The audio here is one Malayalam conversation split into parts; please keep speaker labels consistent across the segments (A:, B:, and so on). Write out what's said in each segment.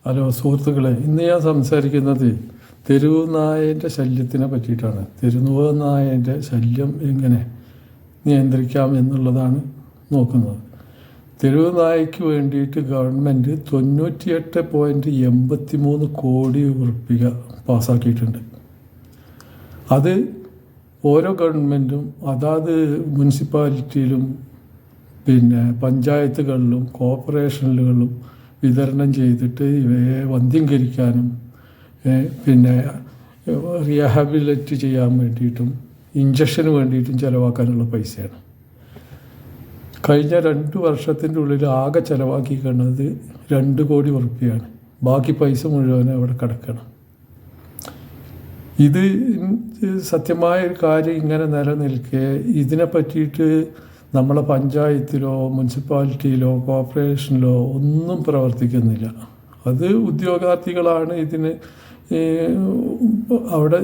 A: ഹലോ സുഹൃത്തുക്കളെ, ഇന്ന് ഞാൻ സംസാരിക്കുന്നത് തെരുവ് നായൻ്റെ ശല്യത്തിനെ പറ്റിയിട്ടാണ്. തെരുവ് നായൻ്റെ ശല്യം എങ്ങനെ നിയന്ത്രിക്കാം എന്നുള്ളതാണ് നോക്കുന്നത്. തെരുവ് നായയ്ക്ക് വേണ്ടിയിട്ട് ഗവൺമെൻറ് 98.83 കോടി ഉറുപ്പിക പാസ്സാക്കിയിട്ടുണ്ട്. അത് ഓരോ ഗവൺമെൻറ്റും അതാത് മുനിസിപ്പാലിറ്റിയിലും പഞ്ചായത്തുകളിലും കോർപ്പറേഷനുകളിലും വിതരണം ചെയ്തിട്ട് ഇവയെ വന്ധ്യംകരിക്കാനും റീഹാബിലിറ്റ് ചെയ്യാൻ വേണ്ടിയിട്ടും ഇഞ്ചക്ഷന് വേണ്ടിയിട്ടും ചിലവാക്കാനുള്ള പൈസയാണ്. കഴിഞ്ഞ 2 വർഷത്തിൻ്റെ ഉള്ളിൽ ആകെ ചിലവാക്കിക്കുന്നത് 2 കോടി ഉറുപ്പികയാണ്. ബാക്കി പൈസ മുഴുവൻ അവിടെ കിടക്കണം. ഇത് സത്യമായൊരു കാര്യം ഇങ്ങനെ നിലനിൽക്കെ ഇതിനെ പറ്റിയിട്ട് നമ്മളെ പഞ്ചായത്തിലോ മുനിസിപ്പാലിറ്റിയിലോ കോർപ്പറേഷനിലോ ഒന്നും പ്രവർത്തിക്കുന്നില്ല. അത് ഉദ്യോഗാർത്ഥികളാണ് ഇതിന് അവിടെ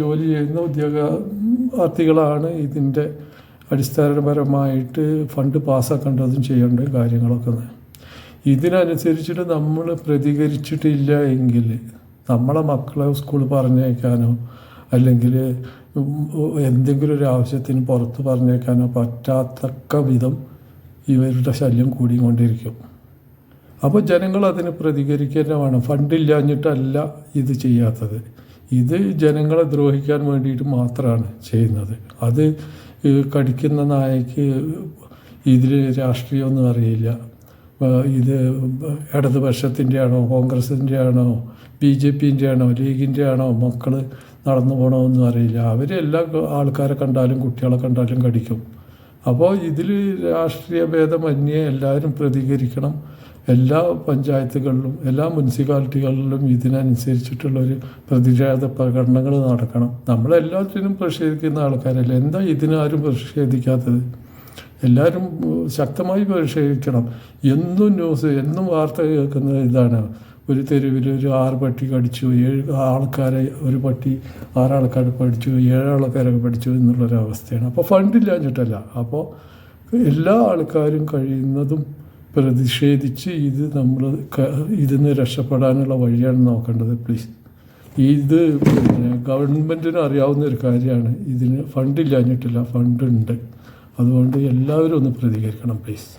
A: ജോലി ചെയ്യുന്ന ഉദ്യോഗാർത്ഥികളാണ് ഇതിൻ്റെ അടിസ്ഥാനപരമായിട്ട് ഫണ്ട് പാസ്സാക്കേണ്ടതും ചെയ്യേണ്ട കാര്യങ്ങളൊക്കെ. ഇതിനനുസരിച്ചിട്ട് നമ്മൾ പ്രതികരിച്ചിട്ടില്ല എങ്കിൽ നമ്മളെ മക്കളെ സ്കൂളിൽ പറഞ്ഞേക്കാനോ അല്ലെങ്കിൽ എന്തെങ്കിലും ഒരു ആവശ്യത്തിന് പുറത്ത് പറഞ്ഞേക്കാനോ പറ്റാത്തക്ക വിധം ഇവരുടെ ശല്യം കൂടിക്കൊണ്ടിരിക്കും. അപ്പോൾ ജനങ്ങൾ അതിന് പ്രതികരിക്കുക വേണം. ഫണ്ടില്ലാഞ്ഞിട്ടല്ല ഇത് ചെയ്യാത്തത്. ഇത് ജനങ്ങളെ ദ്രോഹിക്കാൻ വേണ്ടിയിട്ട് മാത്രമാണ് ചെയ്യുന്നത്. അത് കടിക്കുന്ന നായക്ക് ഇതിൽ രാഷ്ട്രീയമൊന്നും അറിയില്ല. ഇത് ഇടതുപക്ഷത്തിൻ്റെ ആണോ കോൺഗ്രസിൻ്റെ ആണോ BJPൻ്റെ ആണോ ലീഗിൻ്റെ ആണോ മക്കൾ നടന്നു പോകണമെന്നും അറിയില്ല. അവരെല്ലാ ആൾക്കാരെ കണ്ടാലും കുട്ടികളെ കണ്ടാലും കടിക്കും. അപ്പോൾ ഇതിൽ രാഷ്ട്രീയ ഭേദമന്യേ എല്ലാവരും പ്രതികരിക്കണം. എല്ലാ പഞ്ചായത്തുകളിലും എല്ലാ മുനിസിപ്പാലിറ്റികളിലും ഇതിനനുസരിച്ചിട്ടുള്ളൊരു പ്രതിഷേധ പ്രകടനങ്ങൾ നടക്കണം. നമ്മളെല്ലാത്തിനും പ്രതിഷേധിക്കുന്ന ആൾക്കാരല്ലേ, എന്താ ഇതിനാരും പ്രതിഷേധിക്കാത്തത്? എല്ലാവരും ശക്തമായി പ്രതിഷേധിക്കണം. എന്നും വാർത്ത കേൾക്കുന്നത് ഇതാണ്. ഒരു തെരുവിൽ ഒരു 6 പട്ടി കടിച്ചു, 7 ആൾക്കാരെ ഒരു പട്ടി 6 ആൾക്കാരെ പഠിച്ചു, 7 ആൾക്കാരെ പഠിച്ചു എന്നുള്ളൊരവസ്ഥയാണ്. അപ്പോൾ ഫണ്ടില്ലാഞ്ഞിട്ടല്ല. അപ്പോൾ എല്ലാ ആൾക്കാരും കഴിയുന്നതും പ്രതിഷേധിച്ച് ഇതിന്ന് രക്ഷപ്പെടാനുള്ള വഴിയാണ് നോക്കേണ്ടത്. പ്ലീസ്, ഇത് ഗവൺമെൻറ്റിന് അറിയാവുന്ന ഒരു കാര്യമാണ്. ഇതിന് ഫണ്ടില്ലാഞ്ഞിട്ടില്ല, ഫണ്ടുണ്ട്. അതുകൊണ്ട് എല്ലാവരും ഒന്ന് പ്രതികരിക്കണം പ്ലീസ്.